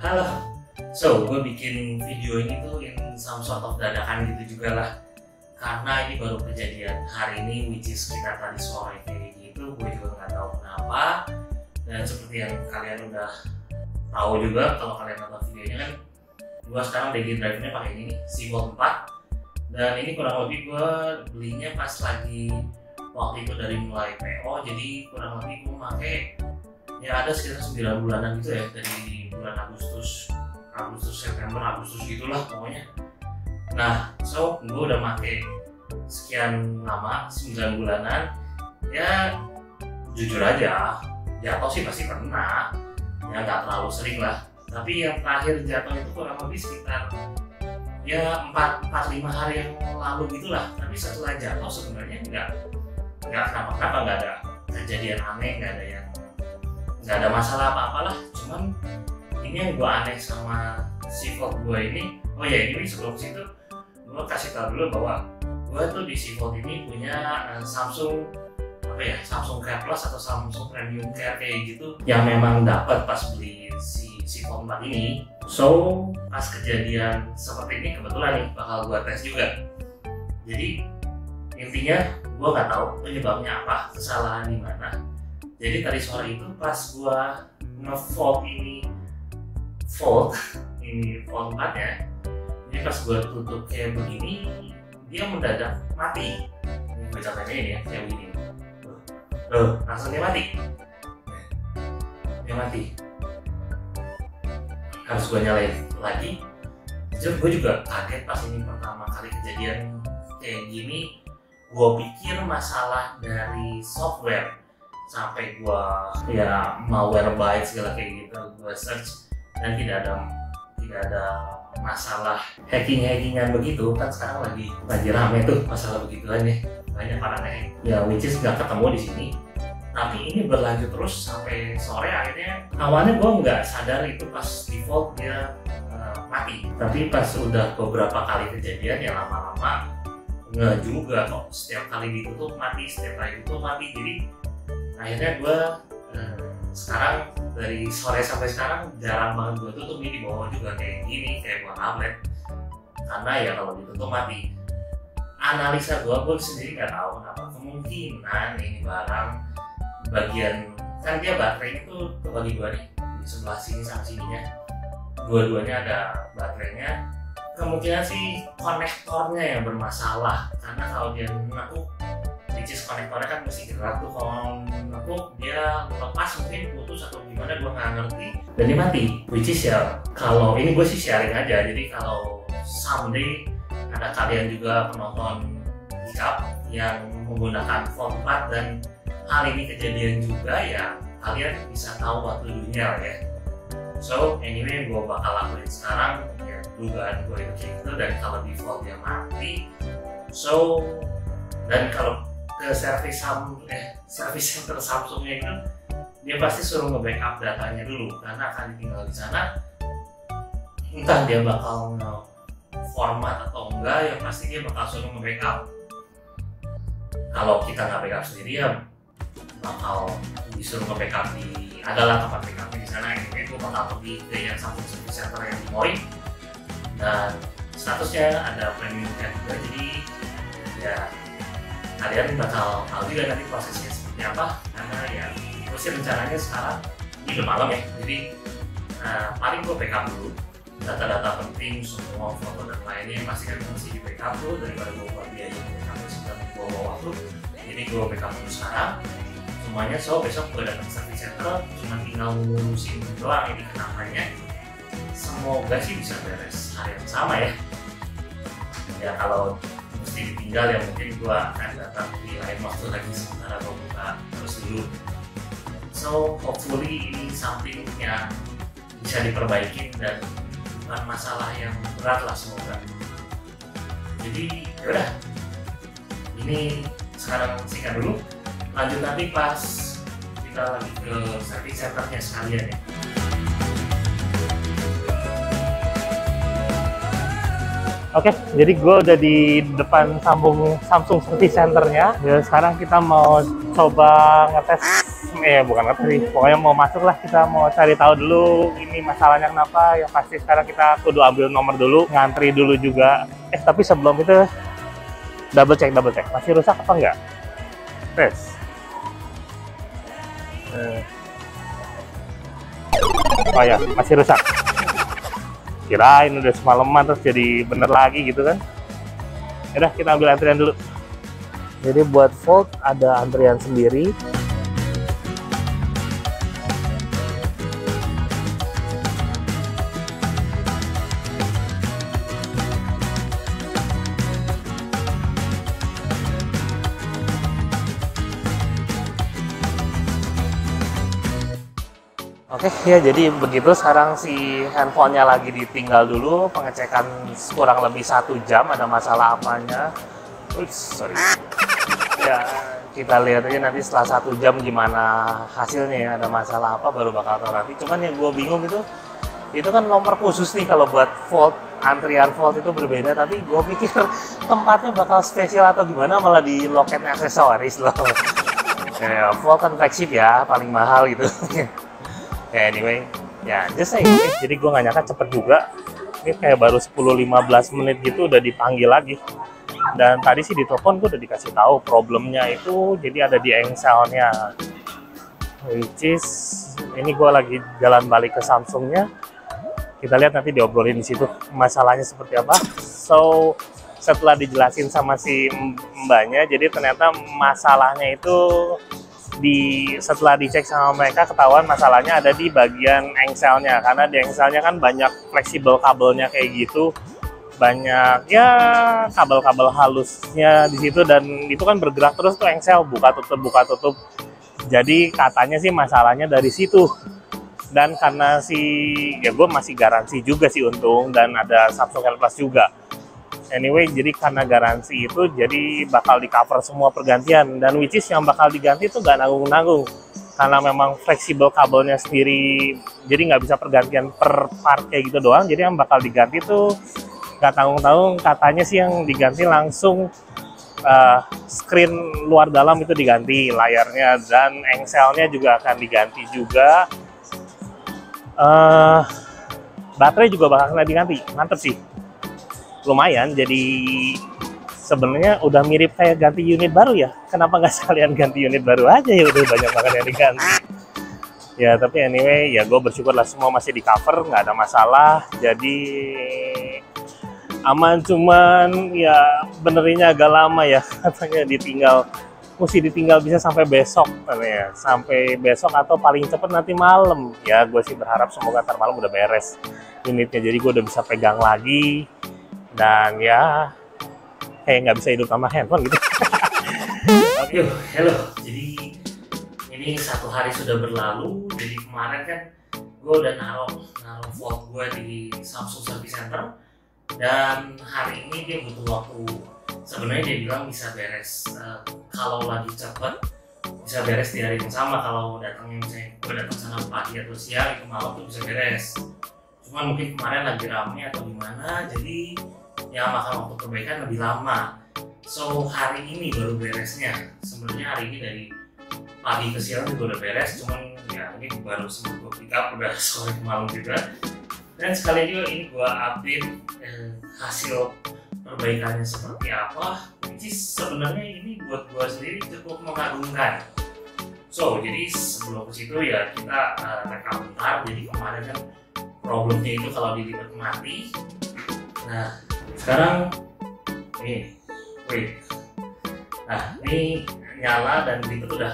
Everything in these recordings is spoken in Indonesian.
Halo, so gue bikin video ini tuh in some sort of dadakan gitu juga lah. Karena ini baru kejadian hari ini, which is sekitar tadi sore kayak gitu. Gue juga nggak tahu kenapa. Dan seperti yang kalian udah tahu juga, kalau kalian nonton videonya kan, gue sekarang daily drive-nya pakai ini nih, SeaWorld 4. Dan ini kurang lebih gue belinya pas lagi waktu itu dari mulai PO, jadi kurang lebih gue pakai ya ada sekitar 9 bulanan gitu ya, dari bulan Agustus, September, Agustus gitulah pokoknya. Nah, so gue udah pakai sekian lama, 9 bulanan. Ya jujur aja, jatuh sih pasti pernah, ya nggak terlalu sering lah. Tapi yang terakhir jatuh itu kurang lebih sekitar ya 4-5 hari yang lalu gitulah. Tapi setelah jatuh sebenarnya nggak kenapa-kenapa, nggak ada kejadian aneh, nggak ada masalah apa-apalah. Cuman ini yang gue aneh sama SeaWorld gue ini. Oh ya, ini sebelum situ gue kasih tau dulu bahwa gue tuh di SeaWorld ini punya Samsung Care Plus atau Samsung Premium Care kayak gitu, yang memang dapat pas beli si SeaWorld 4 ini. So pas kejadian seperti ini kebetulan nih bakal gue tes juga. Jadi intinya gue nggak tahu penyebabnya apa, kesalahan di mana. Jadi tadi sore itu pas gue nge-fold ini fold 4 ya, jadi pas gue tutup kayak begini dia mendadak mati. Ini gue contohnya ini ya, kayak begini langsung dia mati. Harus gue nyalain lagi. Jadi gue juga kaget pas ini pertama kali kejadian kayak gini. Gue pikir masalah dari software, sampai gue ya Malwarebytes segala kayak gitu gue search, dan tidak ada masalah hackingan begitu. Kan sekarang lagi rame tuh masalah begituan ya, banyak orang hack ya, which is nggak ketemu di sini. Tapi ini berlanjut terus sampai sore. Akhirnya awalnya gue nggak sadar itu pas default dia mati, tapi pas udah beberapa kali kejadian ya lama-lama nggak juga kok, setiap kali ditutup mati, setiap kali ditutup mati. Jadi akhirnya gue sekarang dari sore sampai sekarang jarang banget gue tutup. Ini di bawah juga kayak gini, kayak buat tablet, karena ya kalau ditutup mati. Analisa gue sendiri nggak tahu kenapa, kemungkinan ini barang bagian, kan dia baterainya tuh kebagi dua nih, di sebelah sini sama sininya, dua-duanya ada baterainya. Kemungkinan sih konektornya yang bermasalah, karena kalau dia menekuk, which is konektornya kan mesti gerak tuh, kalau menekuk dia lepas mungkin putus atau gimana, gue nggak ngerti, dan dia mati. Which is ya, kalau ini gue sih sharing aja, jadi kalau someday ada kalian juga penonton Gicap yang menggunakan Fold 4 dan hal ini kejadian juga, ya kalian bisa tahu what to do-nya ya. So anyway, gue bakal lakuin sekarang ya, dugaan gue itu kayak gitu. Dan kalau default dia mati, so dan kalau ke service center Samsungnya itu dia pasti suruh nge-backup datanya dulu, karena akan ditinggal di sana. Entah dia bakal format atau enggak, yang pasti dia bakal suruh nge-backup. Kalau kita nggak backup sendiri ya bakal disuruh nge-backup di, adalah tempat backupnya di sana. Ini gue bakal pergi ke yang Samsung Service Center yang di Moi, dan statusnya ada Premium Care juga. Jadi ya kalian bakal tahu juga nanti prosesnya seperti apa, karena ya gue sih rencananya sekarang ini udah malam ya, jadi paling gue backup dulu data-data penting, semua foto dan lainnya yang pasti kan mesti di backup dulu, daripada gue buat biaya backup sudah bawa waktu. Jadi gue backup dulu sekarang semuanya. So besok gue datang service center, cuma tinggal ngurusin doang ini kenapanya. Semoga sih bisa beres hari yang sama ya. Ya kalau mesti ditinggal ya mungkin gue akan datang di lain waktu lagi, sementara gue buka terus dulu. So hopefully ini something yang bisa diperbaiki dan bukan masalah yang berat lah, semoga. Jadi yaudah, ini sekarang sikat dulu, lanjut nanti pas kita lagi ke service centernya sekalian ya. Oke, jadi gue udah di depan Samsung Service Centernya. Ya, sekarang kita mau coba ngetes bukan ngetri, pokoknya mau masuk lah, kita mau cari tahu dulu ini masalahnya kenapa. Yang pasti sekarang kita kudu ambil nomor dulu, ngantri dulu juga. Tapi sebelum itu double check, masih rusak apa enggak? Tes. Oh ya, masih rusak. Kirain udah semalaman terus jadi bener lagi gitu kan. Yaudah, kita ambil antrian dulu. Jadi buat Volt ada antrian sendiri. Oke, ya jadi begitu. Sekarang si handphonenya lagi ditinggal dulu, pengecekan kurang lebih 1 jam, ada masalah apanya. Sorry. Ya, kita lihat aja nanti setelah 1 jam gimana hasilnya ya, ada masalah apa baru bakal tahu nanti. Cuman yang gue bingung itu kan nomor khusus nih kalau buat Volt, antrian Volt itu berbeda, tapi gue pikir tempatnya bakal spesial atau gimana, malah di loket aksesoris loh. Ya, Volt kan flagship ya, paling mahal gitu. Anyway, ya just saying. Jadi gue nggak nyangka cepet juga. Ini kayak baru 10-15 menit gitu udah dipanggil lagi. Dan tadi sih di telepon gue udah dikasih tahu problemnya itu jadi ada di engselnya. Which is ini gue lagi jalan balik ke Samsungnya. Kita lihat nanti diobrolin di situ masalahnya seperti apa. So setelah dijelasin sama si mbaknya, jadi ternyata masalahnya itu setelah dicek sama mereka ketahuan masalahnya ada di bagian engselnya, karena di engselnya kan banyak fleksibel kabelnya kayak gitu, banyak ya kabel-kabel halusnya di situ, dan itu kan bergerak terus tuh engsel buka tutup. Jadi katanya sih masalahnya dari situ. Dan karena ya gue masih garansi juga sih untung, dan ada Samsung Health Plus juga. Anyway, jadi karena garansi itu jadi bakal di cover semua pergantian, dan which is yang bakal diganti itu nggak nanggung-nanggung karena memang fleksibel kabelnya sendiri, jadi nggak bisa pergantian per part kayak gitu doang. Jadi yang bakal diganti tuh nggak tanggung-tanggung, katanya sih yang diganti langsung screen luar dalam itu diganti, layarnya, dan engselnya juga akan diganti juga. Baterai juga bakal kena diganti, mantep sih. Lumayan, jadi sebenarnya udah mirip kayak ganti unit baru ya. Kenapa nggak sekalian ganti unit baru aja ya, udah banyak banget yang diganti. Ya tapi anyway, ya gue bersyukur lah semua masih di cover, nggak ada masalah. Jadi aman, cuman ya benerinnya agak lama ya. Katanya mesti ditinggal bisa sampai besok katanya. Sampai besok atau paling cepet nanti malam. Ya gue sih berharap semoga ntar malam udah beres unitnya, jadi gue udah bisa pegang lagi. Dan ya kayak nggak bisa hidup sama handphone gitu. Oke, halo. Jadi ini 1 hari sudah berlalu. Jadi kemarin kan gue udah naruh Volt gue di Samsung Service Center, dan hari ini dia butuh waktu. Sebenarnya dia bilang bisa beres kalau lagi cepet, bisa beres di hari yang sama. Kalau datangnya misalnya gue datang sana pagi atau siang, itu malam tuh bisa beres. Cuman mungkin kemarin lagi rame atau gimana, jadi ya makan waktu perbaikan lebih lama. So hari ini baru beresnya. Sebenarnya hari ini dari pagi ke siang juga udah beres, cuman ya ini baru sempat gue pick up, udah sore ke malam juga. Dan sekali juga ini gue update hasil perbaikannya seperti apa, which is sebenarnya ini buat gue sendiri cukup mengagumkan. So jadi sebelum ke situ ya kita rekam bentar. Jadi kemarin kan problemnya itu kalau dilipat mati. Nah sekarang ini, nah ini nyala dan dilipat udah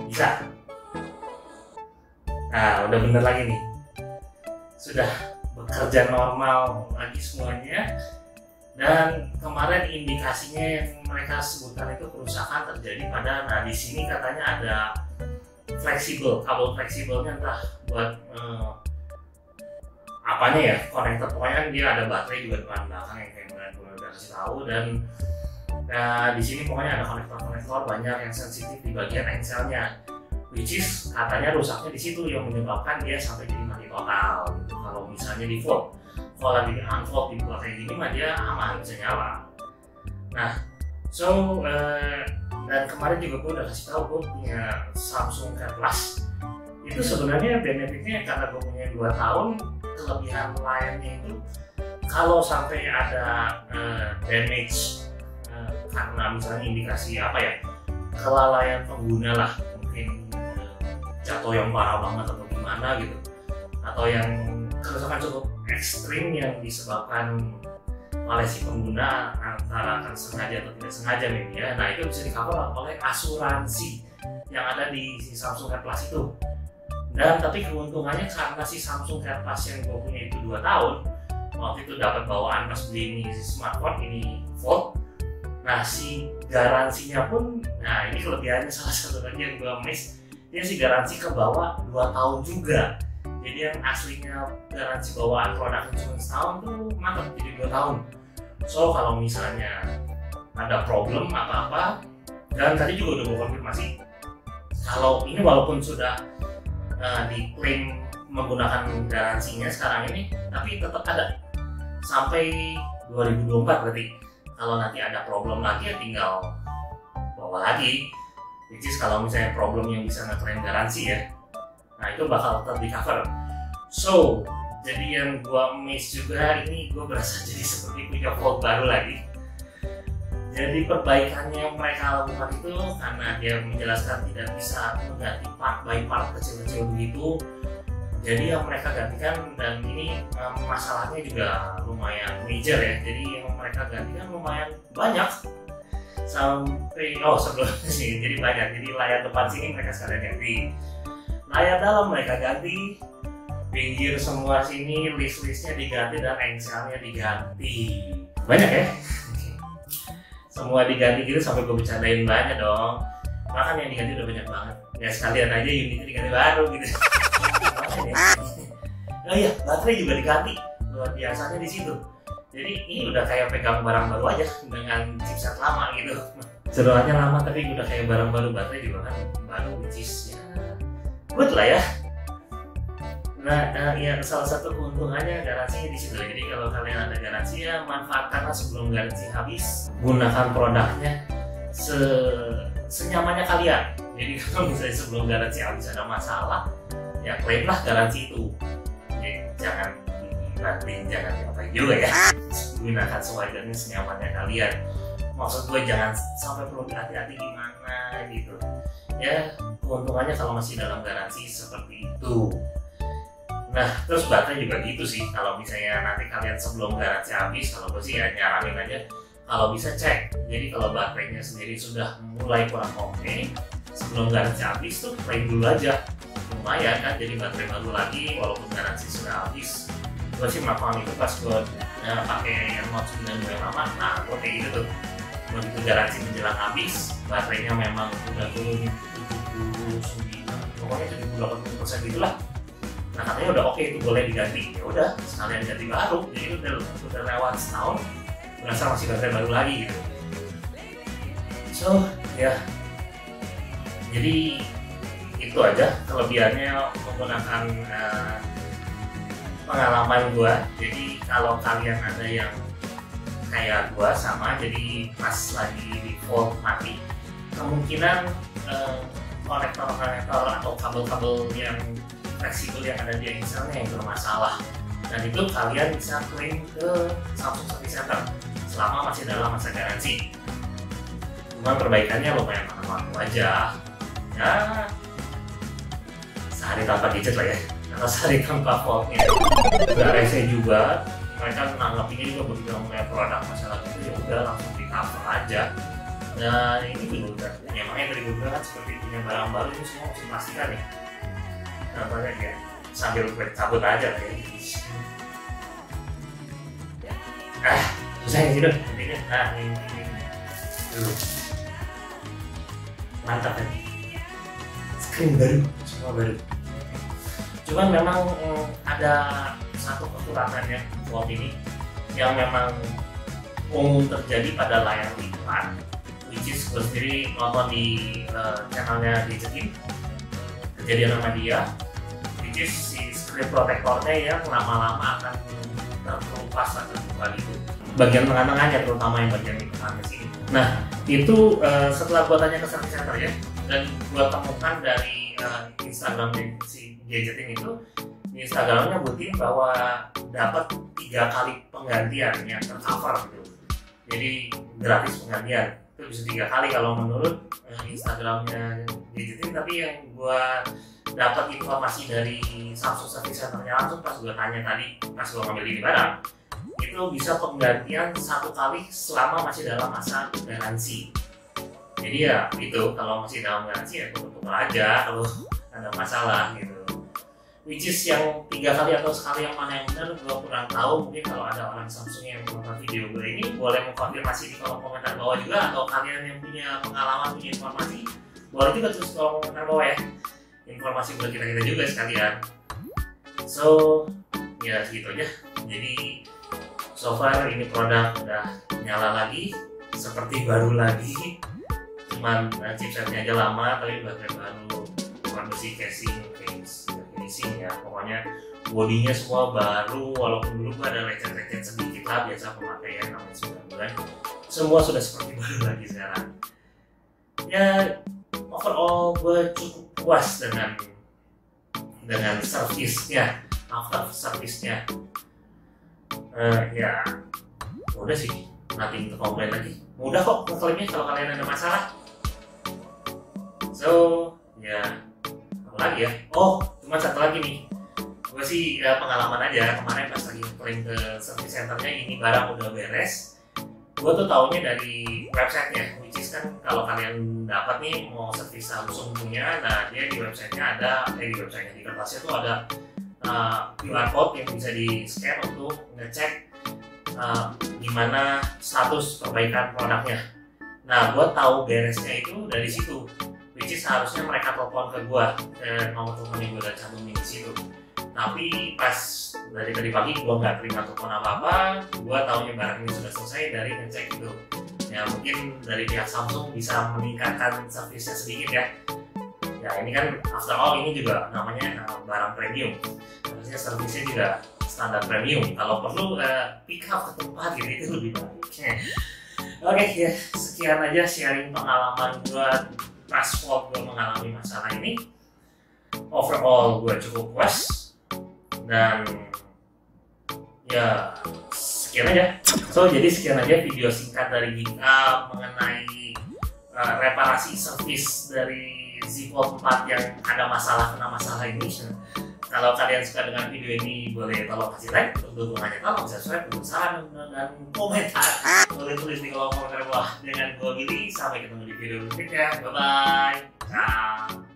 bisa. Nah udah bener lagi nih, sudah bekerja normal lagi semuanya. Dan kemarin indikasinya yang mereka sebutkan itu kerusakan terjadi pada, nah di sini katanya ada kabel fleksibelnya, entah buat apanya ya, konektor. Pokoknya kan dia ada baterai juga depan belakang yang kayak gue udah kasih tahu. Dan di sini pokoknya ada konektor banyak yang sensitif di bagian engselnya, which is katanya rusaknya di situ yang menyebabkan dia sampai jadi mati total gitu. Kalau misalnya di Volt lagi di unvolt dibuat kayak gini mah dia aman, bisa nyala. Nah so Dan kemarin juga gue udah kasih tahu gue punya Samsung Care Plus. Itu sebenarnya benefitnya karena gue punya 2 tahun, kelebihan layarnya itu kalau sampai ada damage karena misalnya indikasi apa ya, kelalaian pengguna lah, mungkin jatuh yang parah banget atau gimana gitu, atau yang kerusakan cukup ekstrim yang disebabkan oleh si pengguna antara akan sengaja atau tidak sengaja nih ya. Nah itu bisa di-cover oleh asuransi yang ada di si Samsung Care Plus itu. Dan tapi keuntungannya karena si Samsung Care Plus yang gue punya itu 2 tahun, waktu itu dapat bawaan pas beli ini smartphone ini Fold. Nah si garansinya pun, nah ini kelebihannya salah satu lagi yang gue miss, dia si garansi ke bawah 2 tahun juga. Jadi yang aslinya garansi bawaan produk cuma setahun tuh mantap jadi 2 tahun. So kalau misalnya ada problem apa-apa, dan tadi juga udah gue konfirmasi, kalau ini walaupun sudah diklaim menggunakan garansinya sekarang ini, tapi tetap ada sampai 2024 berarti. Kalau nanti ada problem lagi ya tinggal bawa lagi, which is kalau misalnya problem yang bisa ngeklaim garansi ya, nah itu bakal tetap di cover. So jadi yang gua miss juga ini, gua berasa jadi seperti punya Fold baru lagi. Jadi perbaikannya yang mereka lakukan itu karena dia menjelaskan tidak bisa mengganti part by part kecil-kecil begitu, jadi yang mereka gantikan, dan ini masalahnya juga lumayan major ya, jadi yang mereka gantikan lumayan banyak sampai sebelumnya sih, jadi banyak. Jadi layar depan sini mereka sekalian ganti, layar dalam mereka ganti, pinggir semua sini list-listnya diganti, dan engselnya diganti, banyak ya. Semua diganti gitu sampai gue bercandain banyak dong, bahkan yang diganti udah banyak banget ya, sekalian aja unitnya diganti baru gitu. Oh iya, baterai juga diganti luar biasanya di situ. Jadi ini udah kayak pegang barang baru aja dengan chipset lama gitu. Seruannya lama tapi udah kayak barang baru, baterai juga kan baru, which is ya good lah ya. Nah, ya salah satu keuntungannya garansinya di situ. Jadi kalau kalian ada garansi ya manfaatkanlah sebelum garansi habis. Gunakan produknya senyamannya kalian. Jadi kalau misalnya sebelum garansi habis ada masalah, ya klaimlah garansi itu. Jadi jangan dibanting, jangan diapain juga ya. Gunakan sewajarnya senyamannya kalian. Maksud gue jangan sampai perlu hati-hati gimana gitu. Ya keuntungannya kalau masih dalam garansi seperti itu. Nah, terus baterai juga gitu sih. Kalau misalnya nanti kalian sebelum garansi habis, kalau gue sih ya nyaranin aja kalau bisa cek. Jadi kalau baterainya sendiri sudah mulai kurang oke, sebelum garansi habis tuh klaim dulu aja. Lumayan kan, jadi baterai baru lagi walaupun garansi sudah habis. Gue sih melakukan itu pas gue pakai yang Note 9 yang lama. Nah, gue kayak gitu tuh. Begitu garansi menjelang habis, baterainya memang udah turun 79, pokoknya 70-80% gitu lah. Nah katanya udah oke, itu boleh diganti, ya udah sekalian ganti baru. Jadi udah lewat setahun berasa masih baterai baru lagi gitu. So ya, jadi itu aja kelebihannya menggunakan pengalaman gua. Jadi kalau kalian ada yang kayak gua sama, jadi pas lagi di Fold mati, kemungkinan konektor atau kabel-kabel yang fleksibel yang ada di engselnya yang bermasalah, dan itu kalian bisa klaim ke Samsung Service Center selama masih dalam masa garansi. Cuman perbaikannya lumayan makan waktu aja ya, sehari tanpa gadget lah ya, atau sehari tanpa Foldnya. Udah rese juga, mereka menanggapinya juga begitu mulai produk masalah itu ya udah langsung di cover aja. Dan ini juga udah, emangnya dari gue bilang kan seperti punya barang baru ini semua harus dipastikan nih. Contohnya ya sambil gue cabut aja lah ya. Susah ya sih dong intinya. Nah ini dulu mantap kan, screen baru, semua baru. Cuman memang ada satu kekurangan ya Fold ini yang memang umum terjadi pada layar lipat, which is gue sendiri nonton di channelnya Gadgetin, kejadian sama dia, which is si screen protectornya yang lama-lama akan terkelupas atau terbuka gitu. Bagian tengah-tengahnya terutama yang bagian di depannya sini. Nah itu setelah gue tanya ke service center ya, dan gue temukan dari Instagram si gadgeting itu, di Instagramnya nyebutin bahwa dapat 3 kali penggantian yang tercover gitu. Jadi gratis penggantian itu bisa 3 kali kalau menurut Instagramnya gadgeting. Tapi yang gue dapat informasi dari Samsung Service Centernya langsung pas gue tanya tadi pas gue ngambil ini barang, itu bisa penggantian 1 kali selama masih dalam masa garansi. Jadi ya itu, kalau masih dalam garansi ya tukar aja kalau ada masalah gitu. Which is yang 3 kali atau sekali yang mana yang benar gue kurang tahu. Mungkin kalau ada orang Samsung yang menonton video gue ini boleh mengkonfirmasi di kolom komentar bawah juga, atau kalian yang punya pengalaman, punya informasi boleh juga tulis di kolom komentar bawah ya, informasi buat kita juga sekalian. So ya segitu aja. Jadi so far ini produk udah nyala lagi seperti baru lagi, cuman chipsetnya aja lama tapi baterai baru, kondisi casing, case, finishing ya, pokoknya bodinya semua baru. Walaupun dulu gua ada lecet-lecet sedikit lah, biasa pemakaian namanya 9 bulan, semua sudah seperti baru lagi sekarang. Ya overall gue cukup puas dengan servisnya, after service-nya. Ya udah sih, nothing to complain lagi. Mudah kok ngeklaimnya kalau kalian ada masalah. So ya apa lagi ya, oh cuma satu lagi nih, gue sih pengalaman aja. Kemarin pas lagi klaim ke service centernya ini barang udah beres, gue tuh taunya dari websitenya, which is kan kalau kalian dapat nih mau servis Samsung punya, nah dia di websitenya ada, di websitenya di kertasnya tuh ada QR code yang bisa di scan untuk ngecek gimana status perbaikan produknya. Nah gue tahu beresnya itu dari situ, which is harusnya mereka telepon ke gue, nomor telepon yang gue udah cantumin di situ. Tapi pas dari tadi pagi gue nggak terima telepon apa-apa, gue taunya barang ini sudah selesai dari ngecek itu. Ya mungkin dari pihak Samsung bisa meningkatkan servisnya sedikit ya. Ya ini kan after all ini juga namanya barang premium, harusnya servisnya juga standar premium. Kalau perlu pick up ke tempat gitu, itu lebih baik. Oke ya, sekian aja sharing pengalaman gue pas gue mengalami masalah ini. Overall gue cukup puas, dan ya sekian aja. So jadi sekian aja video singkat dari Gika mengenai reparasi servis dari Z Fold 4 yang ada masalah, kena masalah ini. Kalau kalian suka dengan video ini, boleh tolong kasih like, untuk dukungannya tolong subscribe, untuk saran dan komentar boleh tulis di kolom komentar bawah. Dengan gue Billy, sampai ketemu di video berikutnya. Bye bye. Ciao.